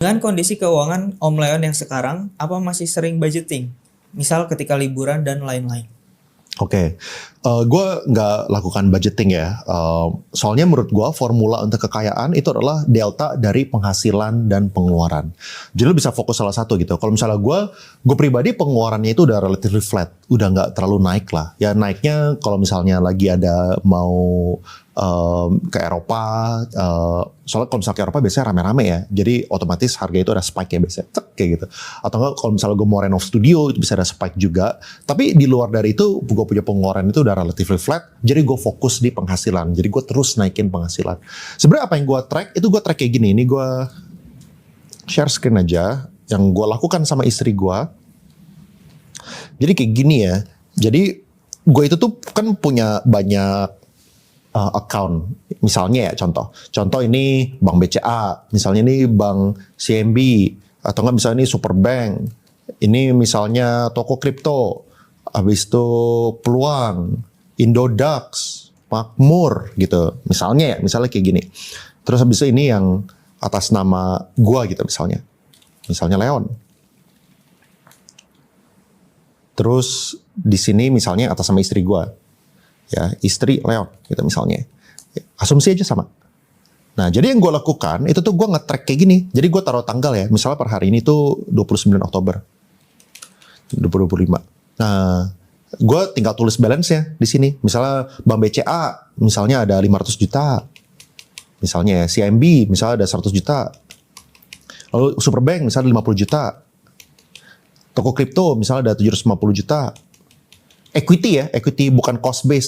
Dengan kondisi keuangan Om Leon yang sekarang, apa masih sering budgeting? Misal ketika liburan dan lain-lain. Oke, gue nggak lakukan budgeting ya. Soalnya menurut gue formula untuk kekayaan itu adalah delta dari penghasilan dan pengeluaran. Jadi lo bisa fokus salah satu gitu. Kalau misalnya gue pribadi pengeluarannya itu udah relatively flat, udah nggak terlalu naik lah. Ya naiknya kalau misalnya lagi ada mau ke Eropa, soalnya kalau misalnya ke Eropa biasanya rame-rame ya, jadi otomatis harga itu ada spike ya biasanya, cek kayak gitu. Atau enggak kalau misalnya gue mau renov studio itu bisa ada spike juga. Tapi di luar dari itu gue punya pengeluaran itu udah relatively flat, jadi gue fokus di penghasilan. Jadi gue terus naikin penghasilan. Sebenarnya apa yang gue track itu gue track kayak gini. Ini gue share screen aja yang gue lakukan sama istri gue. Jadi kayak gini ya. Jadi gue itu tuh kan punya banyak account, misalnya ya contoh ini bank BCA, misalnya ini bank CMB, atau enggak misalnya ini Superbank, ini misalnya toko kripto, habis itu Peluang, Indodax, Makmur gitu, misalnya kayak gini. Terus habis itu ini yang atas nama gua gitu misalnya Leon. Terus di sini misalnya atas nama istri gua. Ya, istri Leon gitu misalnya. Asumsi aja sama. Nah, jadi yang gue lakukan itu tuh gue nge-track kayak gini. Jadi gue taruh tanggal ya. Misalnya per hari ini tuh 29 Oktober 2025. Nah, gue tinggal tulis balance-nya di sini. Misalnya Bank BCA, misalnya ada 500 juta. Misalnya CMB, misalnya ada 100 juta. Lalu Superbank, misalnya 50 juta. Toko kripto, misalnya ada 750 juta. Equity ya, equity bukan cost base.